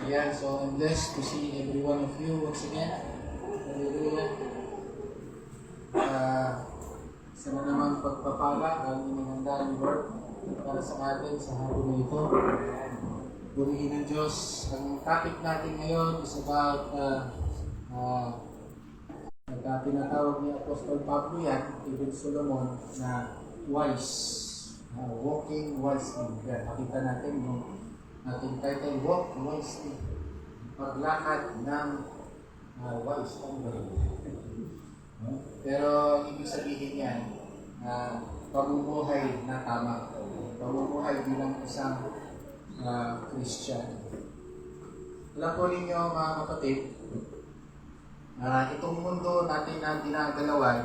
Ayan, so I'm blessed to see every one of you once again. Hallelujah. Sa namang pagpapala ang inihanda ni Lord para sa atin sa hapon na ito. Purihin ng Diyos. Ang topic natin ngayon is about tinatawag ni Apostol Pablo yan, even Solomon, na wise. Walking wisely. Yan, makita natin yung ating title, Walk Wisely. Paglakad ng wise. Pero ibig sabihin yan, pamumuhay na tama. Pamumuhay bilang isang Christian. Alam po ninyo mga kapatid, itong mundo natin na ginagalawan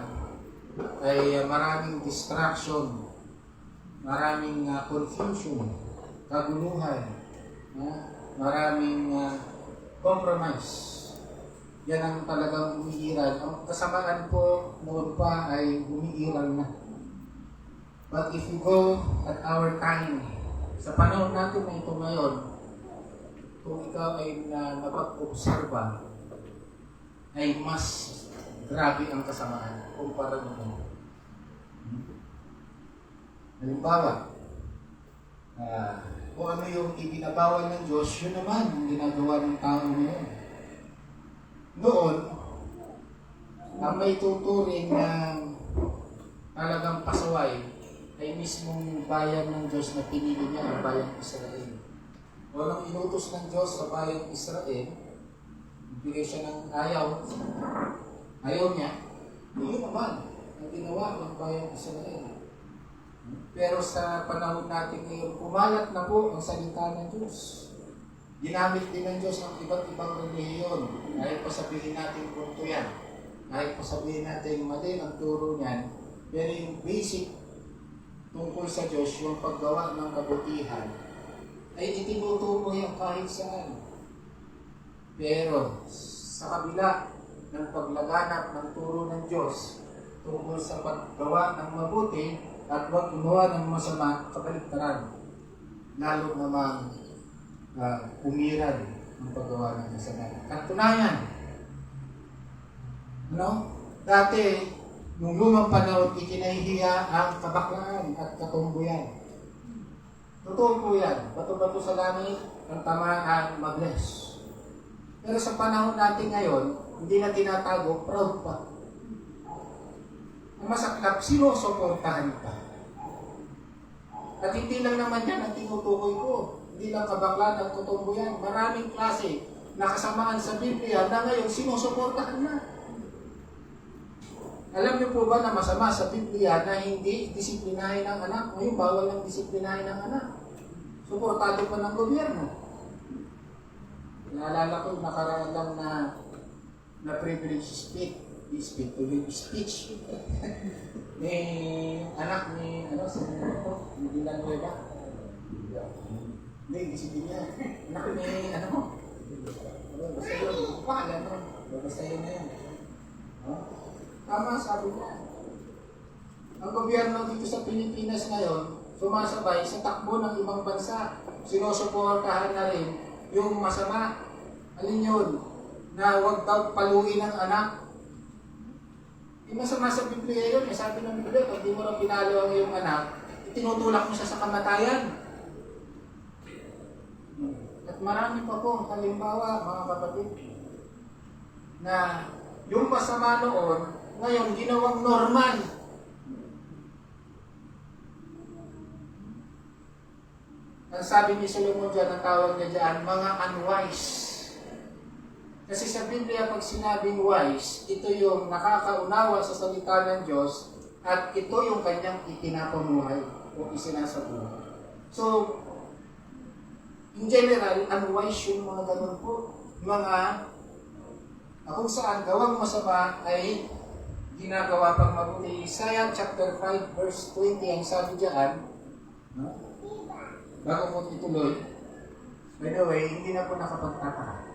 ay maraming distraction, maraming confusion, kaguluhan, maraming compromise. Yan ang talagang umiiral. Ang kasamaan po noon pa ay umiiral na. But if you go at our time, sa panahon natin na ito ngayon, kung ikaw ay napag-obserba, ay mas grabe ang kasamaan kumpara noon. Halimbawa, kung ano yung ibinabawal ng Diyos, yun naman ang ginagawa ng tao ngayon. Noon, ang may tuturing ng talagang pasaway ay mismong bayan ng Diyos na pinili niya, ang bayang Israel. Walang inutos ng Diyos sa bayang Israel, bigay siya ng ayaw niya, yun naman ang ginawa ng bayang Israel. Pero sa panahon natin ngayon, kumalat na po ang salita ng Diyos. Ginamit din ng Diyos ang iba't ibang relihiyon. Kahit pa sabihin natin punto yan. Kahit pa sabihin natin mali ang turo niyan. Pero yung basic tungkol sa Diyos, yung paggawa ng kabutihan, ay itinuturo yan kahit saan. Pero sa kabila ng paglaganap ng turo ng Diyos tungkol sa paggawa ng mabuti, at huwag gumawa ng masama, kabaligtaran. Lalo namang umiral ng paggawa ng masama. Katunayan, dati, nung lumang panahon, ikinahihiya ang kabaklaan at katumbuyan. Totoo po yan. Bato-bato sa langit, ang tamaan mag-bless. Pero sa panahon natin ngayon, hindi na tinatago, proud pa. Ang masaklap, sinusuportahan pa. At hindi lang naman yan ang tinutukoy ko. Hindi lang kabaklan at kutumbuyan. Maraming klase na kasamaan sa Biblia na ngayon sinusuportahan na. Alam niyo po ba na masama sa Biblia na hindi disiplinahin ng anak? Ngayon, bawal ng disiplinahin ng anak. Suportado pa ng gobyerno. Naalala ko, nakaraan lang na privilege speech. May anak ni, ni Villanueva. Hindi, isipin niya. Anak ni, basta yun, paalam rin. Basta yun na yun. Tama, sabi niya. Ang gobyerno dito sa Pilipinas ngayon, sumasabay sa takbo ng ibang bansa. Sinusuportahan na rin yung masama. Alin yun? Na huwag daw paluin ang anak. Yung masama sa Biblia yun, sabi ng Biblia, pag di mo na pinalo ang iyong anak, itinutulak mo siya sa kamatayan. At marami pa po, halimbawa, mga kapatid, na yung masama noon, ngayon ginawang normal. Ang sabi ni Solomon dyan, ang tawag niya dyan, mga unwise. Kasi sa Biblia, pag sinabing wise, ito yung nakakaunawa sa salita ng Diyos at ito yung kanyang ipinapamuhay o isinasabuhay. So, in general, unwise yung mga ganun po. Mga kung saan gawang masama ay ginagawa pang mabuti. Isaiah chapter 5 verse 20 ang sabi diyan, bago ko ituloy, by the way, hindi na po nakapagtataka.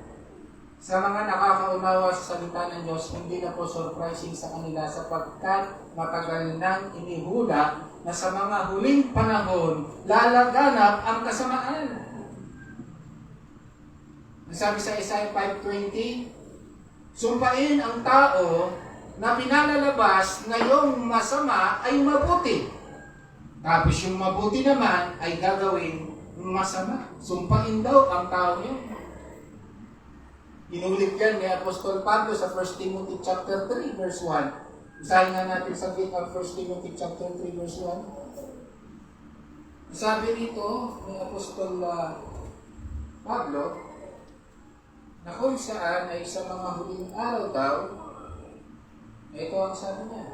Sa mga nakakaunawa sa salita ng Diyos, hindi na po surprising sa kanila sapagkat matagal nang inihula na sa mga huling panahon lalaganap ang kasamaan. Sabi sa Isaiah 5:20, sumpain ang tao na pinalalabas na yung masama ay mabuti. Tapos yung mabuti naman ay gagawin masama. Sumpain daw ang tao yun. Inulit yan ni Apostol Pablo sa 1 Timothy chapter 3 verse 1. Basahin nga natin sa ang 1 Timothy chapter 3 verse 1. Sabi rito ni Apostol Pablo na kung saan ay sa mga huling araw daw, ito ang sabi niya.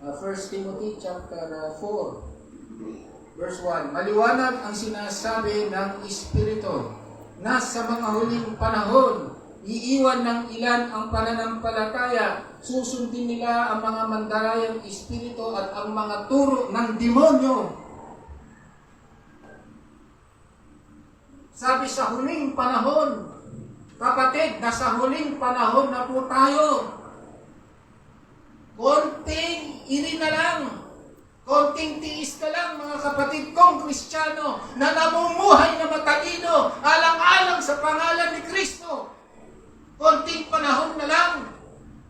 1 Timothy chapter 4 verse 1. Maliwanag ang sinasabi ng Espiritu na sa mga huling panahon, iiwan ng ilan ang pananampalataya, susundin nila ang mga mandarayang espiritu at ang mga turo ng demonyo. Sabi sa huling panahon, kapatid, nasa huling panahon na po tayo. Konting iri na lang, konting tiis ka lang mga kapatid kong Kristiyano na namumuhay na matalino alang-alang sa pangalan ni Kristo. Konting panahon na lang,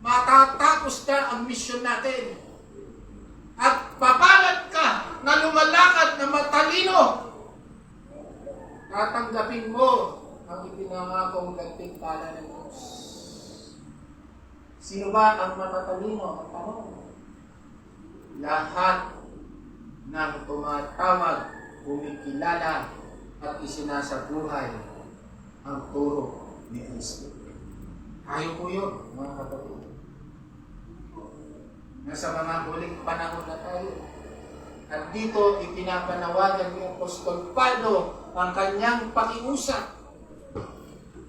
matatapos na ang misyon natin. At papalad ka na lumalakad na matalino. Tatanggapin mo ang ipinangakong gantimpala ng Diyos. Sino ba ang matatalino? Ang tanong. Lahat ng tumatawag, kumikilala at isinasabuhay ang turo ni Kristo. Tayo po yun, mga kapatid. Nasa mga huling panahon na tayo. At dito, ipinapanawagan ni Apostol Pablo ang kanyang pakiusap.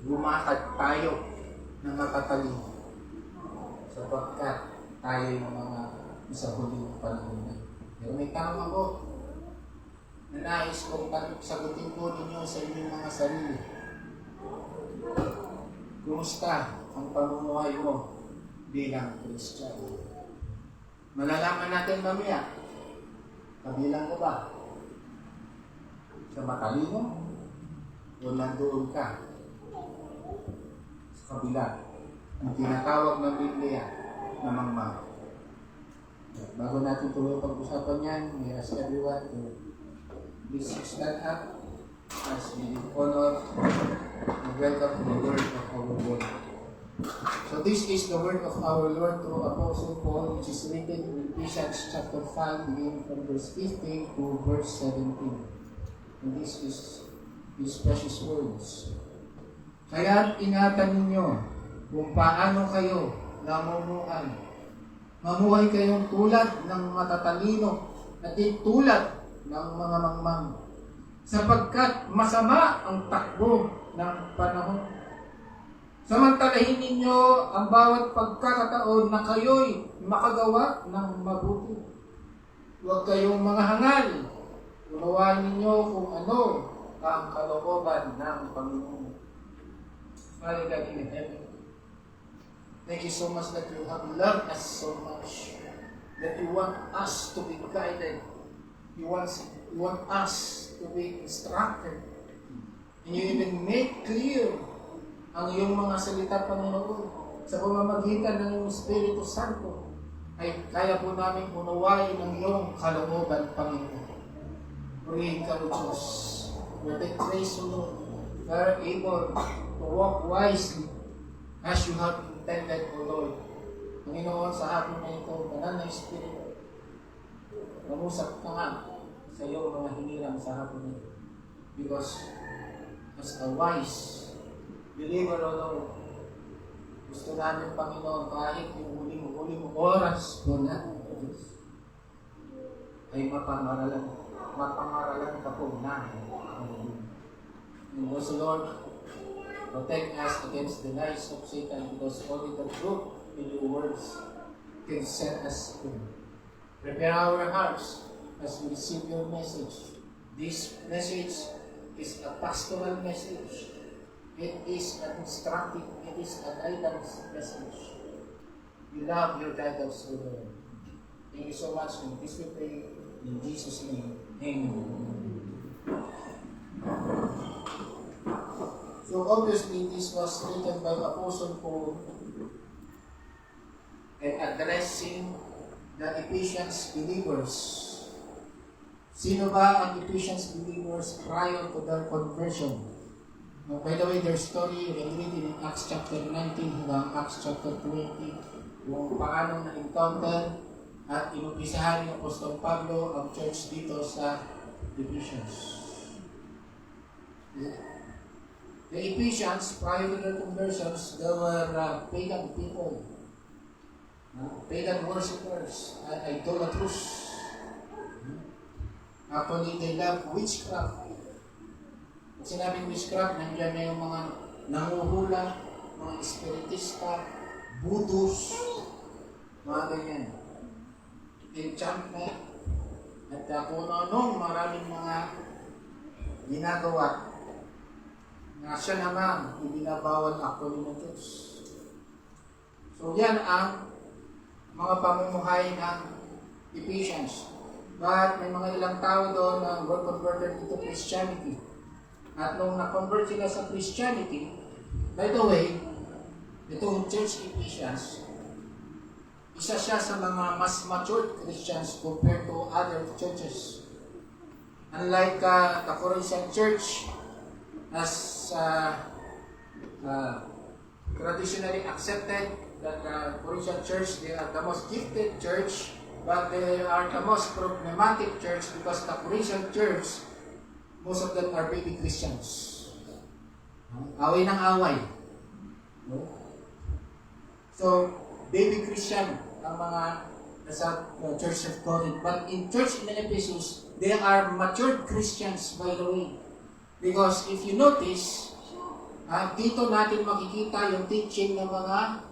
Lumakad tayo ng matatalino sapagkat tayo yung mga sa huling panahon na. Pero may tanong ako na nais kong sagutin po ninyo sa inyong mga sarili. Kumusta ang pamumuhay mo bilang Kristiyano? Malalaman natin mamaya, kabilang ko ba? Sa matalino? O nandoon ka? Sa kabila? Ang tinatawag ng Biblia na mangmang. Bago natin tuloy pag-usapan yan, may ask everyone to please stand up as we honor and welcome to the word of our Lord. So this is the word of our Lord through Apostle Paul, which is written in Ephesians chapter 5, beginning from verse 15 to verse 17. And this is His precious words. Kaya ingatan ninyo kung paano kayo namumuhay. Mamuhay kayong tulad ng matatalino at di tulad ng mga mangmang. Sapagkat masama ang takbo ng panahon. Samantalahin ninyo ang bawat pagkakataon na kayo'y makagawa ng mabuti. Huwag kayong mga hangal. Unawain ninyo kung ano ang kalooban ng Panginoon. Father God in heaven, thank you so much that you have loved us so much. That you want us to be guided. You want us to be instructed. And you even make clear ang iyong mga salita, Panginoon, sa pamamagitan ng iyong Espiritu Santo, ay kaya po namin unawain ang iyong kalooban, Panginoon. Purihin ka, O Diyos. With the grace, O Lord, we are able to walk wisely as you have intended, O Lord. Panginoon, sa hapon na ito, banal na Espiritu, mamusap ka nga sa iyong mga hiniram sa hapon na ito. Because as a wise believer, O Lord, gusto namin, Panginoon, kahit yung huling oras po natin, O Diyos, ay mapangaralan ka po namin. And also, Lord, protect us against the lies of Satan, because only the truth in your words can set us free. Prepare our hearts as we receive your message. This message is a pastoral message. It is an instructive, it is a guidance message. We love your guidance, O Lord. Thank you so much. And this we pray in Jesus' name. Amen. obviously this was written by Apostle Paul and addressing the Ephesians believers. Sino ba ang Ephesians believers prior to their conversion? By the way, their story, you can read it in Acts chapter 19 hanggang Acts chapter 20, kung paano na-encounter at inumpisahan ni Apostol Pablo ang church dito sa Ephesians. The Ephesians, prior to their conversions, they were pagan people, pagan worshippers, idolatrous. Actually, they love witchcraft. Pag sinabing witchcraft, nandiyan na yung mga nanguhula, mga espiritista, voodoos, mga ganyan. Enchantment, at kung ano-anong maraming mga ginagawa na siya naman ibinabawal actually ng Diyos. So yan ang mga pamumuhay ng Ephesians. But may mga ilang tao doon na were converted into Christianity. At nung na-convert sila sa Christianity, by the way, itong Church Ephesians, isa siya sa mga mas matured Christians compared to other churches. Unlike the Corinthian Church, as traditionally accepted that the Corinthian Church, they are the most gifted church, but they are the most problematic church because the Corinthian Church, most of them are baby Christians. Away ng away. So, baby Christian ang mga nasa Church of Corinth. But in Church in Ephesus, they are matured Christians, by the way. Because if you notice, dito natin makikita yung teaching ng mga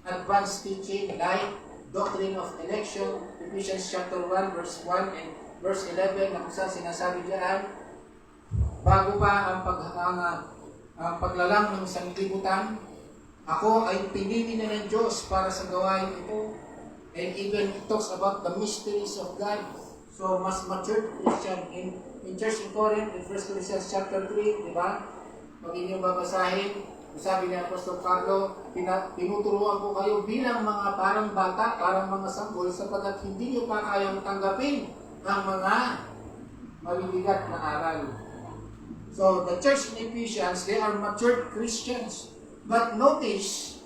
advanced teaching like Doctrine of Election, Ephesians chapter 1, verse 1 and verse 11, na kung saan sinasabi diyan, bago pa ang paglalang ng sanglibutan, ako ay pinili na ng Diyos para sa gawain ito. And even it talks about the mysteries of God. So, mas matured Christian in Church in Corinth, in 1 Corinthians chapter 3, di ba? Pag inyong babasahin, sabi ni Apostol Pablo, tinuturuan ko kayo bilang mga parang bata, parang mga sanggol, sapagkat hindi nyo pa kayang tanggapin ang mga mabibigat na aral. So, the church in Ephesians, they are matured Christians. But notice,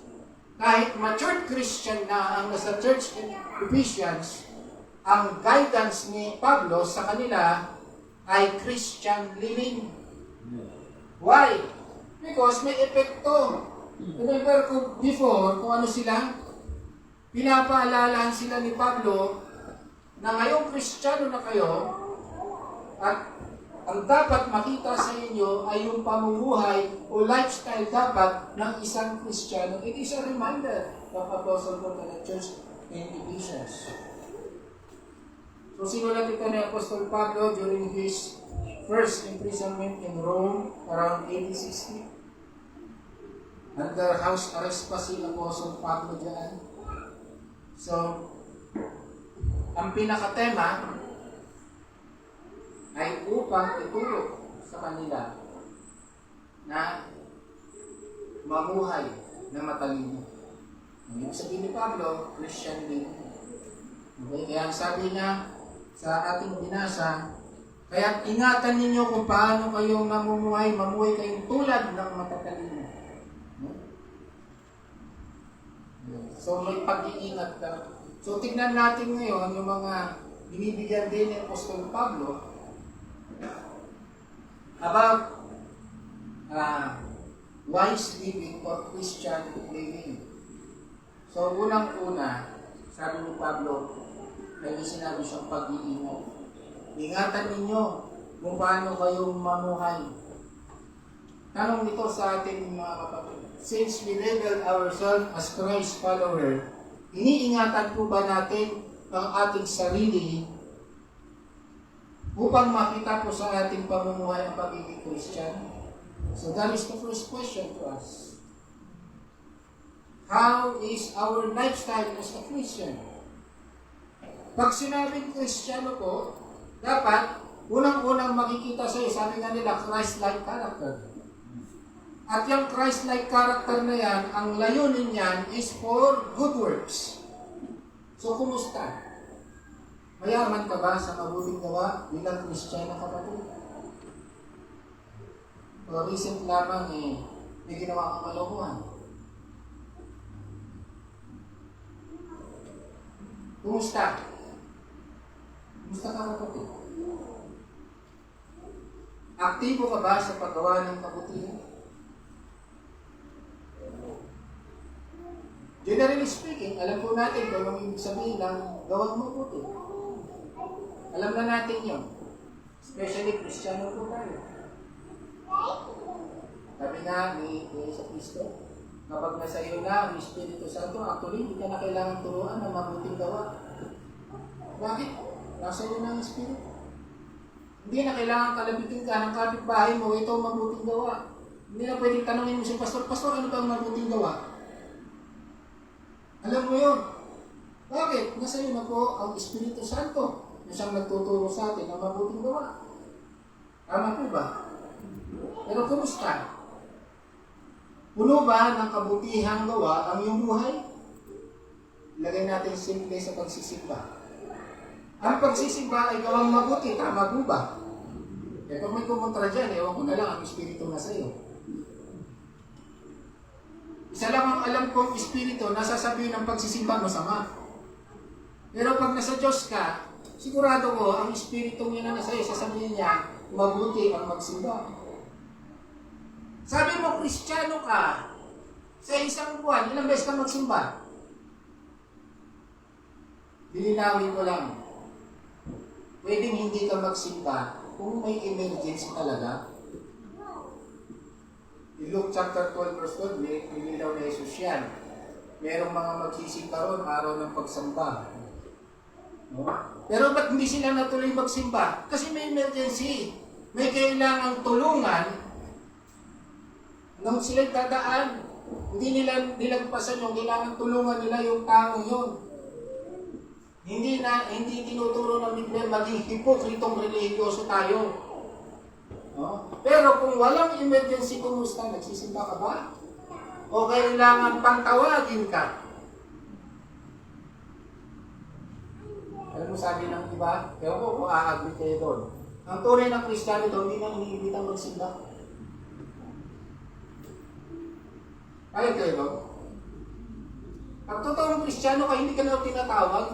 kahit matured Christian na ang nasa church in Ephesians, ang guidance ni Pablo sa kanila ay Christian living. Why? Because may epekto. Remember kung before, kung ano sila, pinapaalalahan sila ni Pablo na ngayong Kristiyano na kayo at ang dapat makita sa inyo ay yung pamumuhay o lifestyle dapat ng isang Kristiyano. It is a reminder of Apostle Paul to the church in Ephesians. So sinulat ito ni Apostle Pablo during his first imprisonment in Rome around AD 60. Under house arrest pa si Apostle Pablo dyan. So, ang pinakatema ay upang ituro sa kanila na mamuhay na matalino. Ang ibig sabihin ni Pablo, Christian din. Okay? Kaya sabi niya sa ating binasa, kaya ingatan ninyo kung paano kayong mamuhay kayong tulad ng matatalino. So may pag-iingat ka. So tignan natin ngayon yung mga binibigyan din ni Apostol Pablo about wise living or Christian living. So unang-una, sabi ni Pablo, may sinabi siyang pag-iingat. Ingatan ninyo kung paano kayong mamuhay. Tanong nito sa ating mga kapatid. Since we label ourselves as Christ follower, iniingatan po ba natin ang ating sarili upang makita po sa ating pamumuhay ang pagiging Christian? So that is the first question to us. How is our lifestyle as a Christian? Pag sinabing Kristiyano po, dapat unang-unang makikita sa iyo, sabi nga nila, Christ-like character. At yung Christ-like character na yan, ang layunin niyan is for good works. So, kumusta? Mayaman ka ba sa mabuting gawa bilang Kristiyano kapatid? O recent lamang may ginawa kang kalokohan. Kumusta? Kumusta ka kapatid? Aktibo ka ba sa paggawa ng kabutihan? Generally speaking, alam po natin kung anong ibig sabihin ng gawang mabuti. Alam na natin yun. Especially Kristiyano po tayo. Sabi nga ni Yesu Cristo, kapag nasa iyo na ang Espiritu Santo, actually, hindi ka na kailangan turuan ng mabuting gawa. Bakit? Nasa iyo na ang Espiritu. Hindi na kailangan kalabitin ka ng kapitbahay mo, ito ang mabuting gawa. Hindi na pwedeng tanongin mo si Pastor, Pastor, ano ba ang mabuting gawa? Alam mo yun. Bakit? Nasa iyo na po ang Espiritu Santo na siyang nagtuturo sa atin ng mabuting gawa. Tama po ba? Pero kumusta? Puno ba ng kabutihang gawa ang iyong buhay? Ilagay natin simple sa pagsisimba. Ang pagsisimba ay gawang mabuti. Tama po ba? Eh kung may kumontra dyan, ewan ko na lang ang Espiritu na sa iyo. Isa lang ang alam kong Espiritu na sasabihin ng pagsisimba masama. Pero pag nasa Diyos ka, sigurado ko ang Espiritu niya na nasa iyo, sasabihin niya, mabuti ang magsimba. Sabi mo, Kristiyano ka, sa isang buwan, ilang beses ka magsimba? Lilinawin ko lang. Pwedeng hindi ka magsimba kung may emergency talaga. In Luke chapter 12 verse 12, nililaw na Jesus yan. Merong mga magsisimba ron, araw ng pagsamba. No? Pero ba't hindi sila natuloy magsimba? Kasi may emergency. May kailangang tulungan nung sila'y dadaan. Hindi nila nilagpasan yung kailangan tulungan nila yung tao yun. Hindi tinuturo ng Biblia maging hipokritong religyoso tayo. No? Pero kung walang emergency, kumusta? Nagsisimba ka ba? O kailangan pantawagin ka? Alam mo sabi ng iba, kaya ko aagbit kayo doon. Ang tunay ng Kristiyano doon, hindi na iniibitang magsimba. Kaya kayo doon? Ang totoong Kristiyano ka, hindi ka na tinatawag.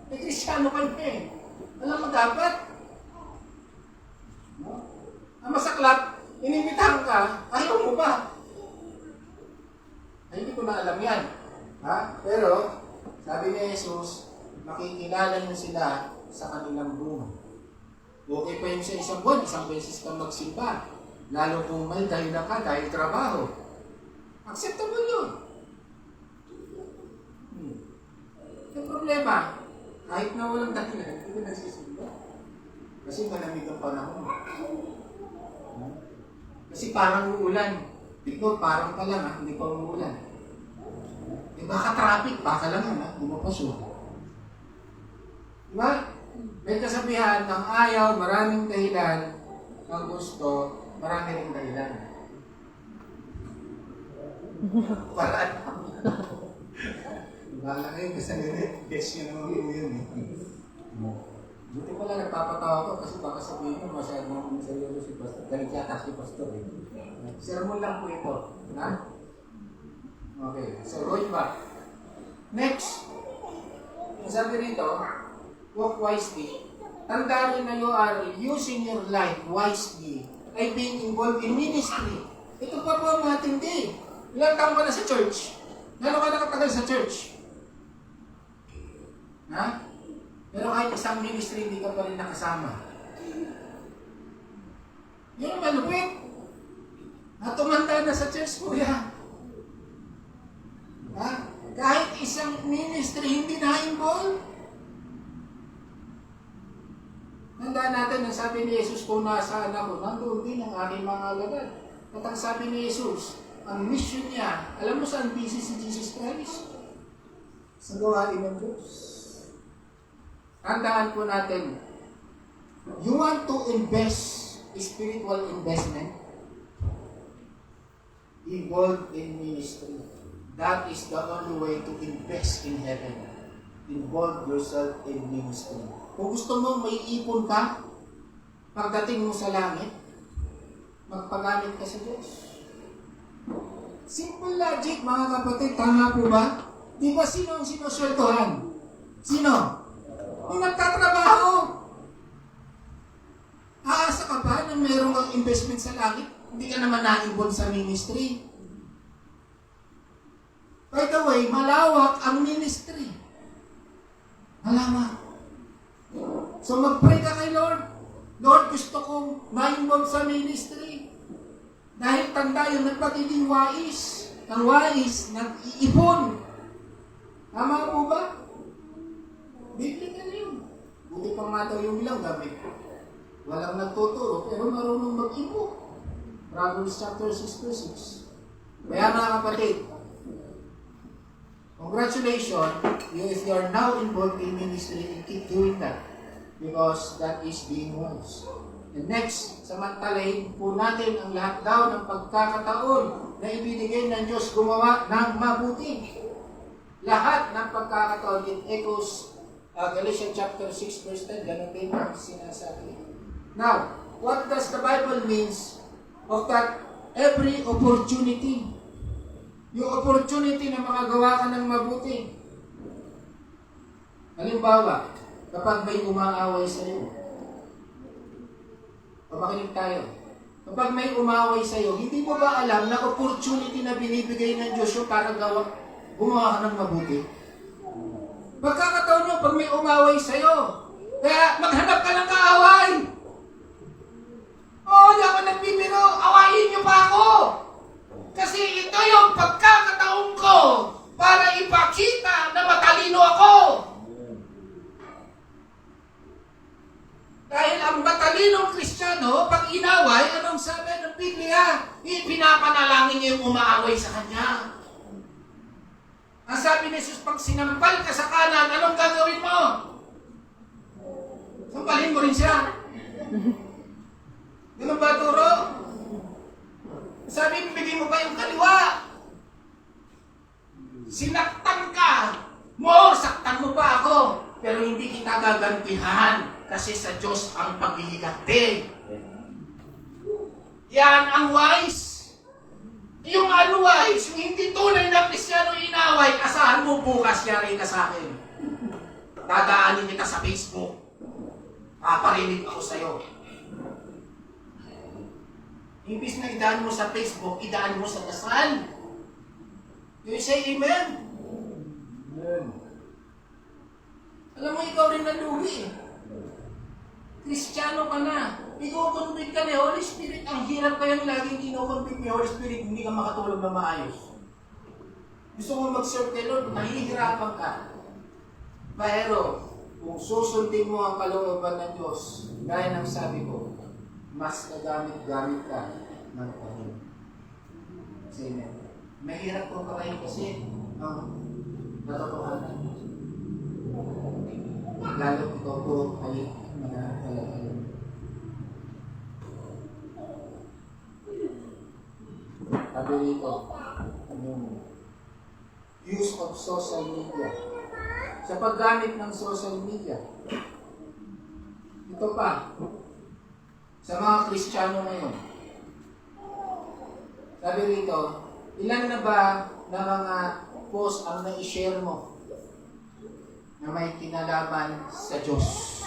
Eh, Kristiyano ka eh. Alam mo dapat? No? Ang masaklap, inimbitahan ka, ayaw mo ba? Ay, hindi ko na alam yan. Ha? Pero, sabi ni Jesus, makikilala niyo sila sa kanilang buhay. Okay pa yung sa isang buwan, isang beses kang magsimba. Lalo kung may dahilan ka dahil trabaho. Acceptable yun. Yung problema, kahit na walang dahilan, hindi ka nagsisimba. Kasi malamig ang panahon. Kasi parang uulan. Tignan, parang pa lang hindi pa uulan. Eh baka traffic, baka lang bumapasok. Diba? May kasabihan ng ayaw, maraming dahilan. Ang gusto, marami ring dahilan. Wala. Wala kayo kasi yes yun naman po yun eh. Buti pala nagpapatawa ko kasi baka sabihin mo masyadong seryoso si Pastor. Galit yata si Pastor eh. Sermon lang po ito. Ha? Okay. So, going back. Next. Sabi rito, walk wisely. Tandaan na you are using your life wisely ay being involved in ministry. Ito pa po ang matindi. Ilang taon ka na sa church? Gano'n ka nakatagal sa church? Ha? Pero kahit isang ministry, hindi ka pa rin nakasama. Yun ang malupit. Tumanda na sa church, kuya. Ha? Kahit isang ministry, hindi na-involve. Tandaan natin ang sabi ni Jesus, kung nasaan ako, nandoon din ang aking mga alagad. At ang sabi ni Jesus, ang mission niya, alam mo saan busy si Jesus Christ? Sa gawain ng Diyos. Tandaan po natin, you want to invest spiritual investment? involved in ministry. That is the only way to invest in heaven. Involve yourself in ministry. Kung gusto mo may ipon ka, pagdating mo sa langit, magpagamit ka sa Diyos. Simple logic, mga kapatid. Tama po ba? Di ba sino ang sinusweldohan? Sino? Yung nagtatrabaho. Aasa ka ba na mayroong kang investment sa langit? Hindi ka naman na-involve sa ministry. By the way, malawak ang ministry. Malawak. So mag-pray ka kay Lord. Lord, gusto kong ma-involve sa ministry. Dahil tanda yung nagpagiging wais. Ang wais, nag-iipon. Tama po ba? Biblical yun. Buti pang nga daw yung ilang gabi. Walang nagtuturo, pero marunong mag-ipon. Proverbs chapter 6 verse 6. Kaya mga kapatid, congratulations, if you are now involved in ministry, keep doing that. Because that is being wise. And next, samantalahin po natin ang lahat daw ng pagkakataon na ibinigay ng Diyos gumawa ng mabuti. Lahat ng pagkakataon, it echoes Galatians chapter 6 verse 10, ganun din ang sinasabi. Now, what does the Bible means of that every opportunity? Yung opportunity na makagawa ka ng mabuti. Halimbawa, kapag may umaaway sa iyo. Papakinig tayo. Kapag may umaway sa iyo, hindi mo ba alam na opportunity na binibigay ng Diyos yung para gumawa ka ng mabuti? Pagkakataon mo, pag may umaway sa iyo, kaya maghanap ka ng kaaway. Hindi ako nagbibiro, awayin niyo pa ako. Kasi ito yung pagkakataon ko para ipakita na matalino ako. Dahil ang matalinong Kristiyano, pag inaway, anong sabi ng Biblia? Ipinapanalangin niya yung umaaway sa kanya. Ang sabi ni Jesus, pag sinampal ka sa kanan, anong gagawin mo? Sampalin mo rin siya. Ganun ba, Turo? Sabi, bibigyan mo ba yung kaliwa? Sinaktan ka. Saktan mo pa ako. Pero hindi kita gagantihan. Kasi sa Diyos ang paghihigante. Yan ang wise. Yung unwise, yung hindi tunay na Kristiyano inaway, asahan mo bukas yari ka sa akin. Dadaanin kita sa Facebook. Paparinig ako sa'yo. Imbis na idaan mo sa Facebook, idaan mo sa dasal. You say amen? Amen. Alam mo, ikaw rin nalugi eh. Kristiyano ka na. Iko-convict ka ni Holy Spirit. Ang hirap kayang laging ino-convict ni Holy Spirit, hindi ka makatulog na maayos. Gusto mo mag-serve kay Lord, nahihirapan ka. Pero, kung susundin mo ang kalooban ng Diyos, gaya ng sabi ko, mas nagamit-gamit ka ng Panginoon. Amen. Mahirap kung kakain kasi ang katotohanan. Lalo ito po ay mananampalataya. Sabi dito, use of social media. Sa paggamit ng social media, ito pa, sa mga Kristiyano ngayon, sabi dito, ilan na ba na mga post ang na-share mo na may kinalaman sa Diyos?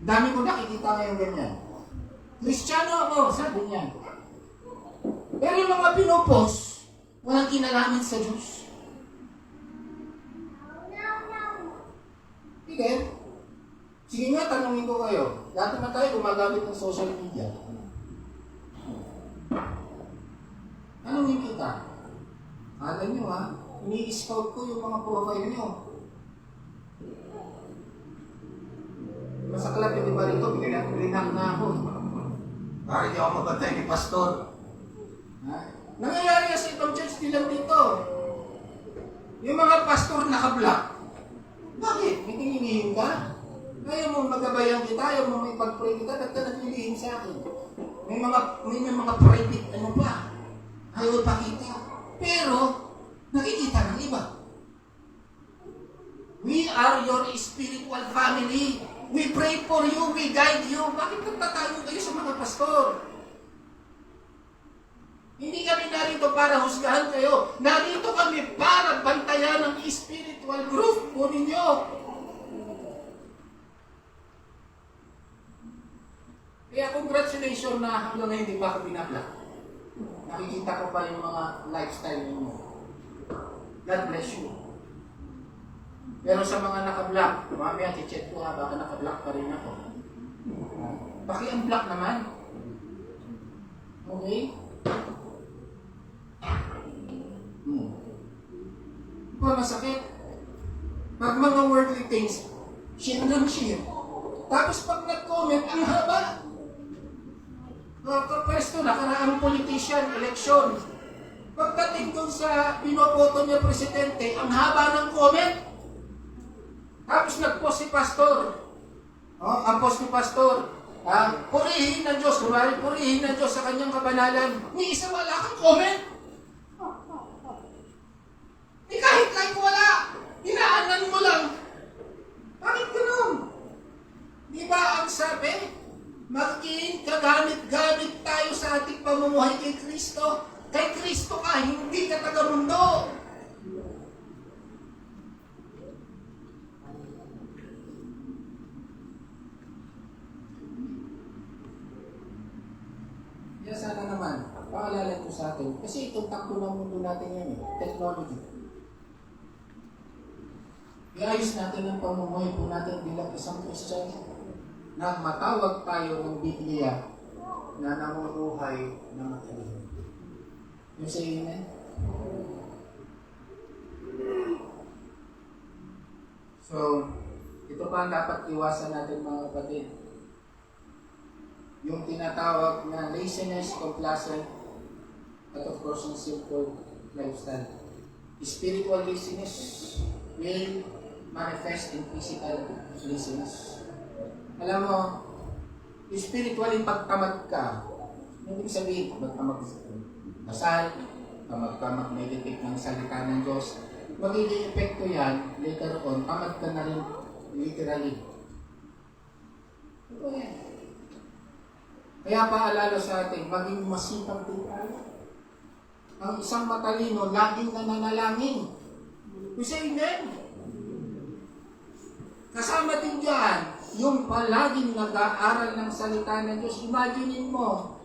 Dami ko nakikita ngayon ganyan. Kristiyano ako, sabi niya. Pero yung mga pinopost, walang kinalaman sa Diyos. Sige. Sige nga, tanongin ko kayo. Lahat naman tayo gumagamit ng social media. Tanongin kita. Alam nyo ha, ini-scout ko yung mga profile nyo. Masaklap yung iba rito, bininak na ako. Para di ako mabantay ni Pastor. Ha? Nangyayari sa itong church nilang dito. Yung mga pastor naka-block. Bakit? May tinginihim ka? Ayaw mong magabayan kita, ayaw mong may pag-pray kita, ba't ka naglilihim sa akin? May mga private ano pa, ayaw pakita. Pero, nakikita ng iba. We are your spiritual family. We pray for you, we guide you. Bakit nagtatayo kayo sa mga pastor? Hindi kami narito para husgahan kayo. Narito kami para bantayan ang spiritual growth po ninyo. Kaya congratulations na hanggang ngayon hindi pa ako binablock. Nakikita ko pa yung mga lifestyle ninyo. God bless you. Pero sa mga naka-block, mamaya check ko baka naka-block pa rin ako. Paki-unblock naman. Okay? Diba masakit? Pag mga worldly things, share ng share. Tapos pag nag-comment, ang haba. Pwesto, nakaraang politician, election. Pagdating doon sa pinoboto niya presidente, ang haba ng comment. Tapos nag-post si pastor. Ang post ni pastor. Purihin ng Diyos. Purihin ng Diyos sa kanyang kabanalan. Ni isa wala kang comment. Kahit like wala. Inaanan mo lang. Bakit ganun? Di ba ang sabi? Maging kagamit-gamit tayo sa ating pamumuhay kay Kristo. Kay Kristo ka, hindi ka taga-mundo. Kaya sana naman, paalala ko sa atin. Kasi itong takbo ng mundo natin yan technology. Iayos natin ang pamumuhay po natin bilang isang Christian na matawag tayo ng Biblia na namumuhay na matalino. You say amen? So, ito pa ang dapat iwasan natin mga kapatid. Yung tinatawag na laziness, complacent, at of course yung simple lifestyle. Spiritual laziness will manifest in physical laziness. Alam mo, spiritually pagtamad ka, hindi sabihin, magtamad masal, mag-meditate ng salita ng Diyos, magiging epekto yan, later on, tamad ka na rin, literally. Ito yan. Kaya paalala sa atin, maging masipag din tayo. Ang isang matalino, laging nananalangin. Kasi amen. Kasama din dyan, yung palaging nag-aaral ng salita ng Diyos. Imaginein mo,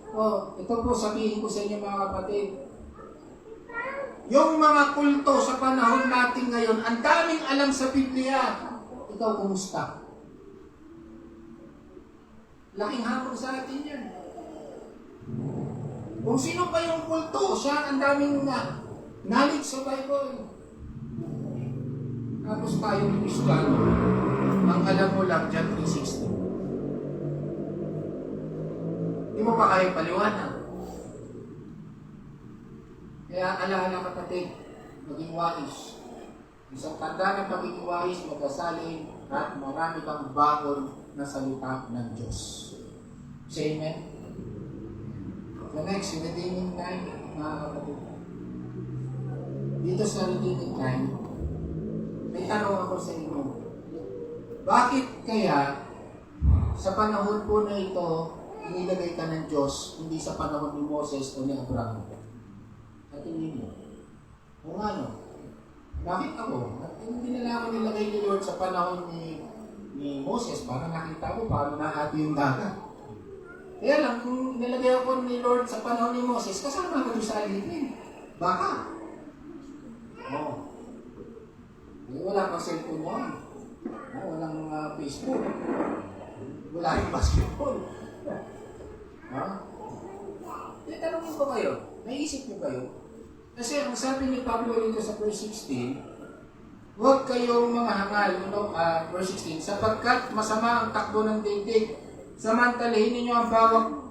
ito po sabihin ko sa inyo mga kapatid. Yung mga kulto sa panahon natin ngayon, ang daming alam sa Biblia. Ikaw, kumusta? Laking hamon sa atin yan. Kung sino pa yung kulto, siya ang daming knowledge sa Bible. Tapos tayong Kristiyano, ang alam mo lang, John 3:16. Hindi mo pa kaya paliwanag. Kaya alaala kapatid, maging wais. Isang tanda ng pagiging wais, magkasalin at marami kang baon na salita ng Diyos. Say amen? The next, redeeming time, mga kapatid. Dito sa redeeming time, may tanong ako sa inyo. Bakit kaya sa panahon po na ito, inilagay ka ng Diyos, hindi sa panahon ni Moses o ni Abraham? At hindi mo. O nga no? Bakit ako? Hindi na lang ako nilagay ni Lord sa panahon ni Moses para nakita ko paano nahati yung dagat. Kaya lang, kung nilagay ako ni Lord sa panahon ni Moses, kasama ko doon sa alipin. Baka. Wala pang cellphone mo. Walang Facebook. Wala rin basketball. Tanongin ko kayo. Naisip niyo kayo? Kasi ang sabi ni Pablo dito sa verse 16, huwag kayong mga hangal, verse 16, sapagkat masama ang takbo ng daigdig. Samantalahin ninyo ang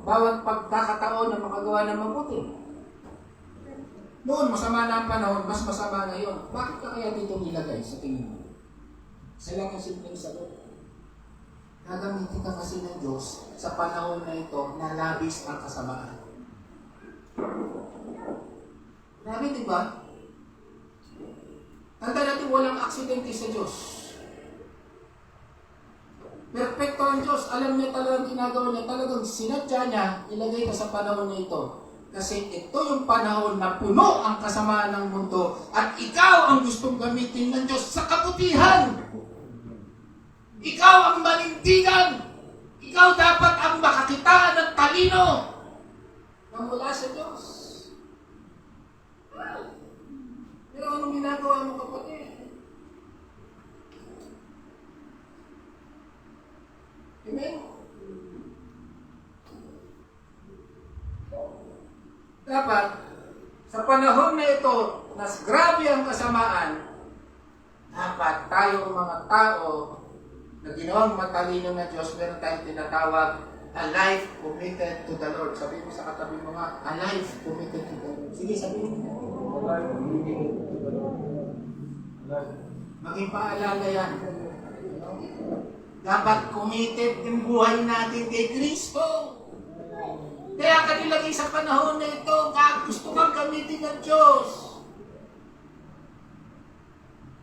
bawat pagkakataon na makagawa ng mabuti. Noon, masama na ang panahon, mas masama ngayon. Bakit ka kaya dito nilagay sa tingin mo? Isa lang ang simpleng sagot. Gagamitin ka kasi ng Diyos sa panahon na ito na labis ang kasamaan. Grabe, di ba? Tanda natin walang aksidente sa Diyos. Perfecto ang Diyos. Alam niya talagang ginagawa niya. Talagang sinadya niya, ilagay ka sa panahon na ito. Kasi ito yung panahon na puno ang kasamaan ng mundo at ikaw ang gustong gamitin ng Diyos sa kabutihan. Ikaw ang manindigan. Ikaw dapat ang makakitaan ng talino na mula sa Diyos. Pero anong ginagawa mo, kapatid? Amen? Dapat, sa panahon na ito, nas grabe ang kasamaan, dapat tayong mga tao na ginawang matalino ng Diyos, meron tayong tinatawag, a life committed to the Lord. Sabihin mo sa katabi mo nga, a life committed to the Lord. Sige, sabihin mo. Maging paalala yan. Dapat committed yung buhay natin kay Kristo. Kaya kanilagay sa panahon na ito, gusto kang gamitin ng Diyos.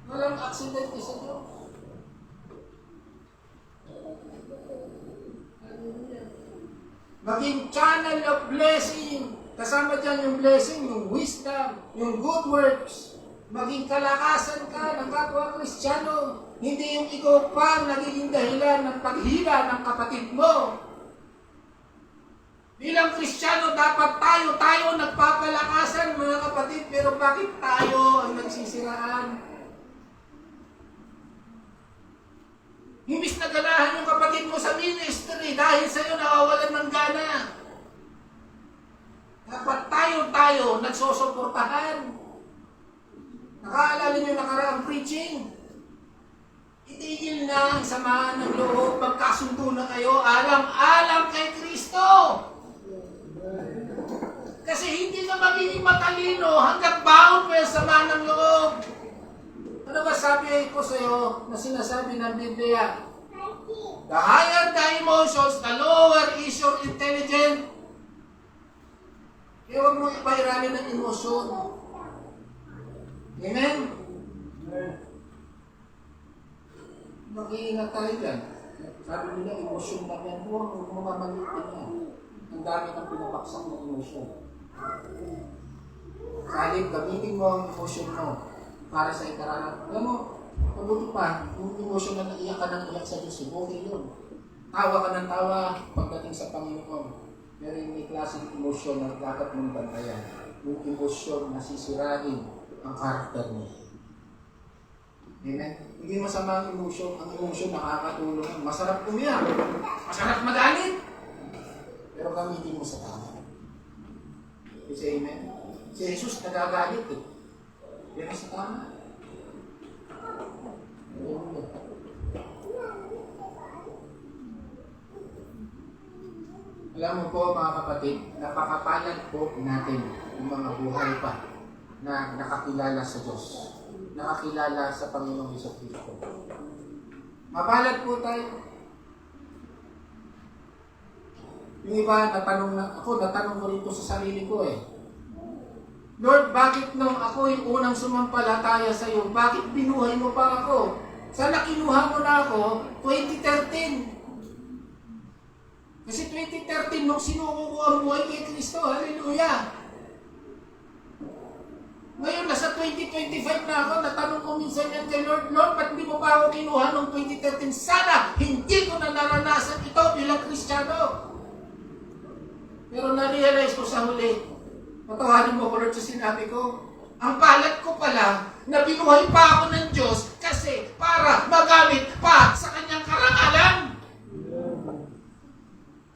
Walang aksidente sa Diyos. Maging channel of blessing. Kasama dyan yung blessing, yung wisdom, yung good works. Maging kalakasan ka ng kapwa Kristiyano. Hindi yung ikaw pa nagiging dahilan ng paghila ng kapatid mo. Bilang Kristiyano, dapat tayo nagpapalakasan, mga kapatid, pero bakit tayo ang nagsisiraan? Imbis na ganahan yung kapatid mo sa ministry dahil sa'yo nawawalan ng gana. Dapat tayo nagsusuportahan. Nakaalala niyo nakaraang preaching? Itigil na ang samahan ng loob, magkasundo na kayo, alam-alam kay Kristo. Kasi hindi na magiging matalino hanggat baon mo yung samahan ng loob. Ano ba sabi ko sa iyo na sinasabi ng Biblia? The higher the emotions, the lower is your intelligence. Kaya huwag mo ipairalin ng emosyon. Amen? Mag-iingat tayo dyan. Sabi nila, emosyon na yan. Huwag mo mamalitin yan. Ang dami ng pinapaksak ng emosyon. Salib, gamitin mo ang emosyon mo para sa ikaralan. Alam mo, mabuti pa, yung emosyon na naiyak ka ng iyak sa Diyos, okay yun. Tawa ka ng tawa pagdating sa Panginoon. Pero yung may klaseng emosyon na dapat mong bantayan. Yung emosyon na sisirain ang karakter mo. Amen? Hindi masama ang emosyon. Ang emosyon nakakatulong. Masarap umiyak. Masarap magalit. Pero gamitin mo sa tama. Kasi amen? Si Jesus nagagalit eh. Pero sa tama. Alam mo po mga kapatid, napakapalad po natin yung mga buhay pa na nakakilala sa Diyos. Nakakilala sa Panginoong Jesucristo. Mapalad po tayo. Yung iba, natanong ko rito sa sarili ko eh. Lord, bakit nung ako yung unang sumampalataya sa iyo, bakit binuhay mo pa ako? Sana kinuha mo na ako 2013. Kasi 2013 nung sinuko ko ang buhay kay Kristo, hallelujah! Ngayon, nasa 2025 na ako, natanong ko minsan yan kay Lord, ba't di mo pa ako kinuha noong 2013? Sana hindi ko na naranasan ito bilang Kristiyano. Pero na-realize ko sa huli, patawarin mo ko Lord sa sinabi ko, ang palad ko pala na binuhay pa ako ng Diyos kasi para magamit pa sa kanyang karangalan.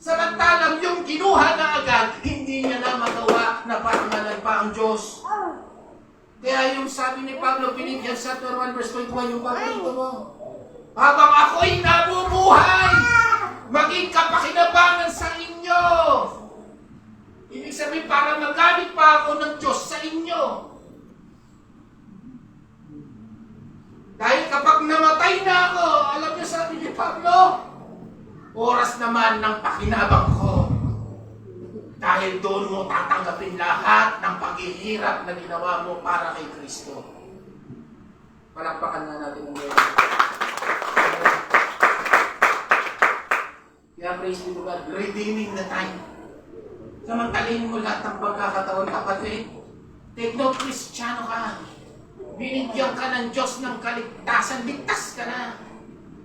Samantalang yung kinuha na agad, hindi niya na magawa na parangalan pa ang Diyos. Kaya yung sabi ni Pablo, Philippians chapter 1 verse 21, yung paborito mo, habang ako'y nabubuhay, maging kapakinabangan sa inyo. Ibig sabihin, para magamit pa ako ng Diyos sa inyo. Dahil kapag namatay na ako, alam niyo sabi ni Pablo, Oras naman ng pakinabang ko. Dahil doon mo tatanggapin lahat ng paghihirap na ginawa mo para kay Kristo. Palakpakan na natin ang Lord. Kaya praise be to God, redeeming the time. Samantalin mo lahat ng pagkakataon, kapatid. Take note, Kristiyano ka. Binigyan ka ng Diyos ng kaligtasan, ligtas ka na.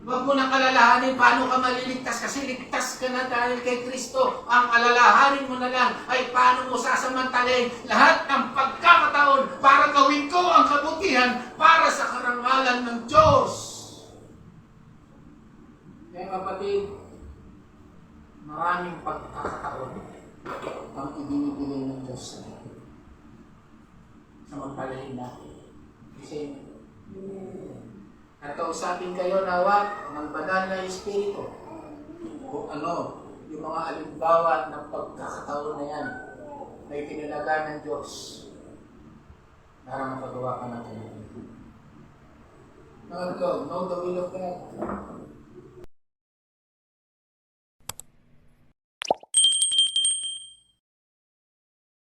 Huwag mo nang alalahanin paano ka maliligtas kasi ligtas ka na dahil kay Kristo. Ang alalahanin mo na lang ay paano mo sasamantalin lahat ng pagkakataon para gawin ko ang kabutihan para sa karangalan ng Diyos. Kaya kapatid, maraming pagkakataon ang ibinibigay ng Diyos sa atin. Samantalahin natin. Kasi at kausapin kayo nawa ng banal na Espiritu kung ano yung mga alimbawa ng pagkakataon na yan na itinalaga ng Diyos para makagawa ka natin. Know the will of God.